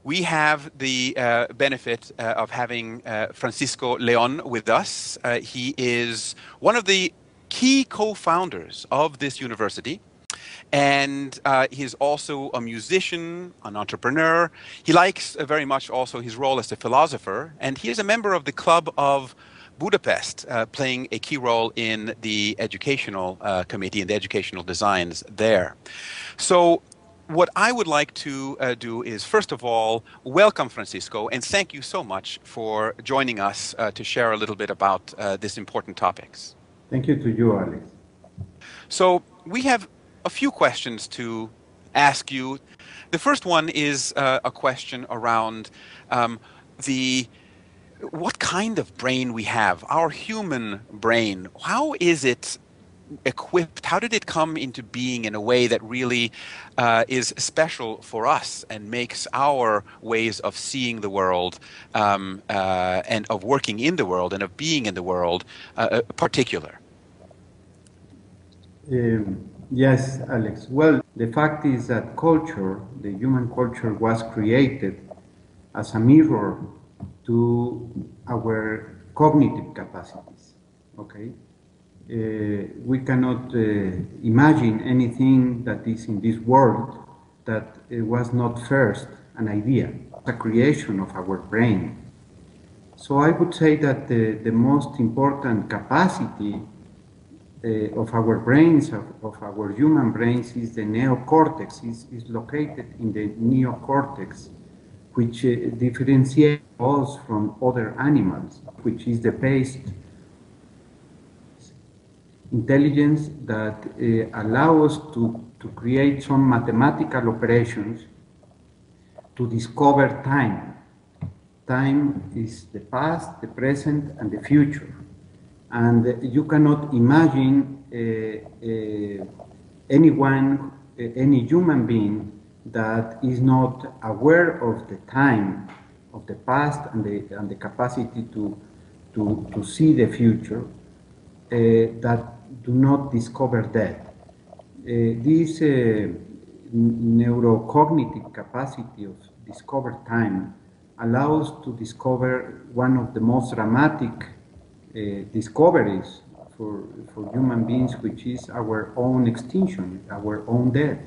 We have the benefit of having Francisco Leon with us. He is one of the key co-founders of this university. And he's also a musician, an entrepreneur. He likes very much also his role as a philosopher. And he is a member of the Club of Budapest, playing a key role in the educational committee and the educational designs there. So what I would like to do is, first of all, welcome Francisco and thank you so much for joining us to share a little bit about these important topics. Thank you to you, Alex. So we have a few questions to ask you. The first one is a question around what kind of brain we have, our human brain. How is it equipped? How did it come into being in a way that really is special for us and makes our ways of seeing the world and of working in the world and of being in the world particular? Yes, Alex. Well, the fact is that culture, the human culture, was created as a mirror to our cognitive capacities. Okay, we cannot imagine anything that is in this world that was not first an idea, a creation of our brain. So I would say that the most important capacity of our brains, of our human brains, is the neocortex, is located in the neocortex, which differentiates us from other animals, which is the based intelligence that allows us to create some mathematical operations to discover time. Time is the past, the present, and the future. And you cannot imagine anyone, any human being that is not aware of the time, of the past, and the capacity to see the future, that do not discover that. This neurocognitive capacity of discover time allows to discover one of the most dramatic discoveries for human beings, which is our own extinction, our own death.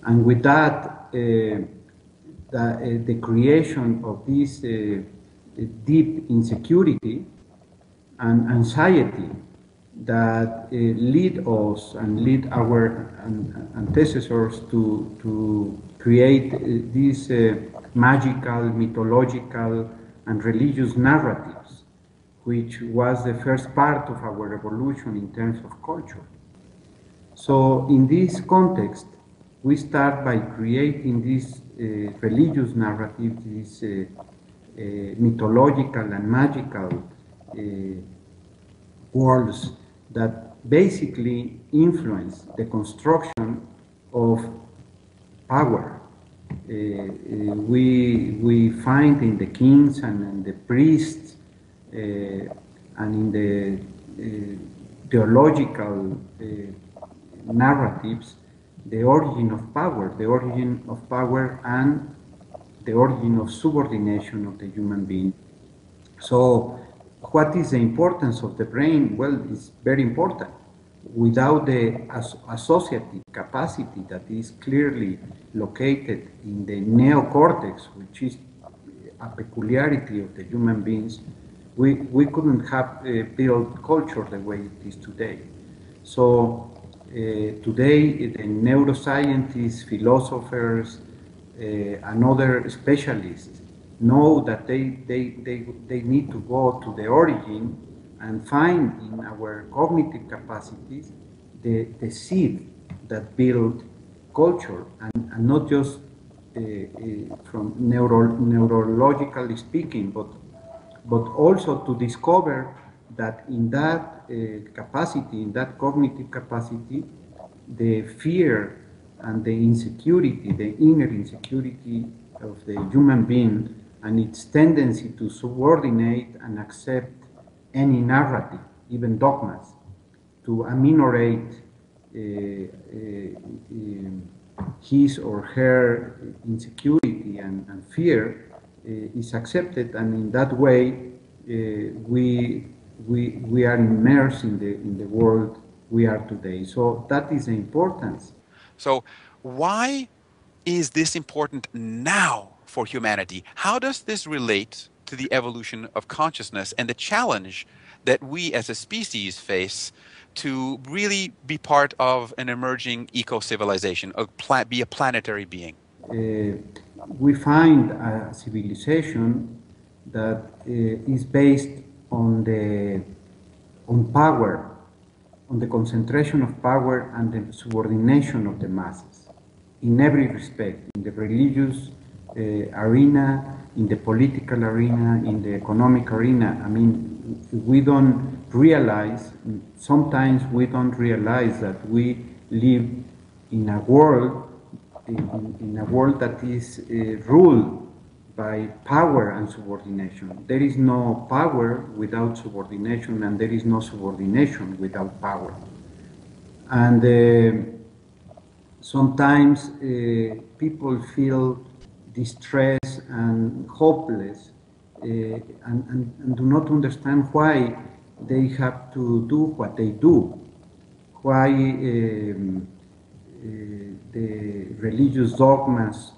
And with that, the creation of this deep insecurity and anxiety that lead us and lead our ancestors to create these magical, mythological, and religious narratives, which was the first part of our evolution in terms of culture. So in this context, we start by creating this religious narrative, these mythological and magical worlds that basically influence the construction of power. We find in the kings and in the priests and in the theological narratives the origin of power and the origin of subordination of the human being. So what is the importance of the brain? Well, it's very important. Without the associative capacity that is clearly located in the neocortex, which is a peculiarity of the human beings, we couldn't have built culture the way it is today. So today, the neuroscientists, philosophers, and other specialists know that they need to go to the origin and find in our cognitive capacities the seed that build culture, and not just from neurologically speaking, but also to discover that in that capacity, in that cognitive capacity, the fear and the insecurity, the inner insecurity of the human being and its tendency to subordinate and accept any narrative, even dogmas, to ameliorate his or her insecurity and fear is accepted, and in that way we are immersed in the world we are today. So that is the importance. So, why is this important now for humanity? How does this relate to the evolution of consciousness and the challenge that we as a species face to really be part of an emerging eco-civilization, be a planetary being? Uh, we find a civilization that is based on the on power, on the concentration of power and the subordination of the masses in every respect, in the religious arena, in the political arena, in the economic arena. I mean, we don't realize, sometimes we don't realize that we live in a world, in a world that is ruled by power and subordination. There is no power without subordination, and there is no subordination without power. And sometimes people feel distressed and hopeless and do not understand why they have to do what they do, why the religious dogmas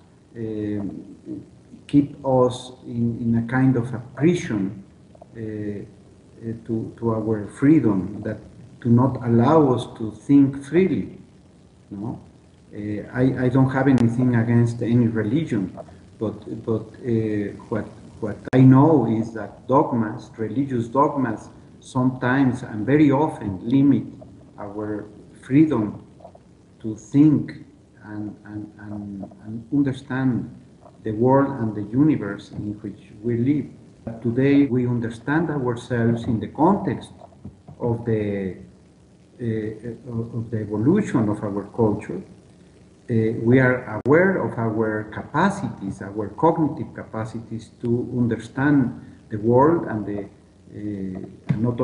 keep us in a kind of a prison to our freedom, that do not allow us to think freely. No? I don't have anything against any religion, but what I know is that dogmas, religious dogmas, sometimes and very often limit our freedom to think and understand the world and the universe in which we live. Today we understand ourselves in the context of the evolution of our culture. We are aware of our capacities, our cognitive capacities to understand the world and the not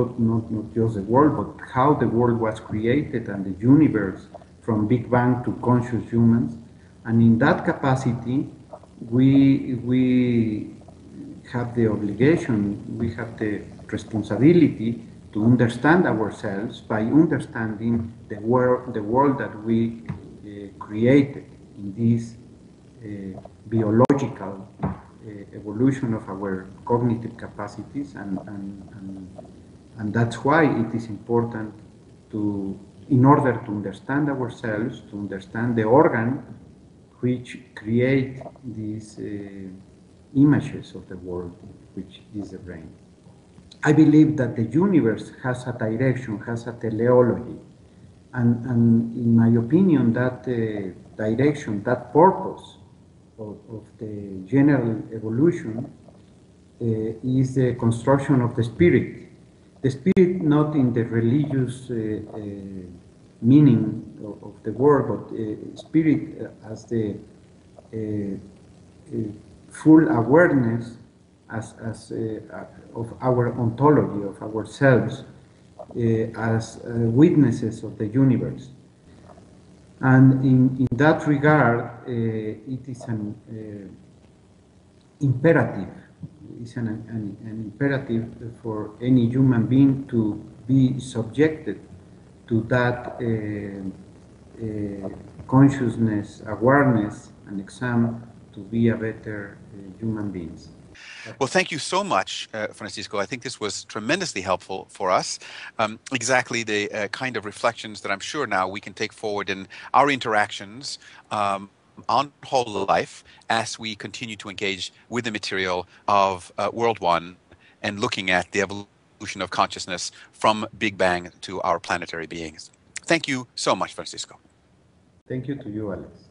just the world, but how the world was created and the universe from Big Bang to conscious humans. And in that capacity, we have the obligation, we have the responsibility to understand ourselves by understanding the world that we created in this biological evolution of our cognitive capacities, and that's why it is important to, in order to understand ourselves, to understand the organ which create these images of the world, which is the brain. I believe that the universe has a direction, has a teleology, and in my opinion, that direction, that purpose of the general evolution is the construction of the spirit. The spirit, not in the religious meaning of the word, but spirit as the full awareness as of our ontology, of ourselves, as witnesses of the universe. And in that regard, it is an imperative. It's an imperative for any human being to be subjected to that consciousness, awareness, and exam to be a better human beings. Well, thank you so much, Francisco. I think this was tremendously helpful for us. Exactly the kind of reflections that I'm sure now we can take forward in our interactions on whole life as we continue to engage with the material of World One and looking at the evolution of consciousness from Big Bang to our planetary beings. Thank you so much, Francisco. Thank you to you, Alex.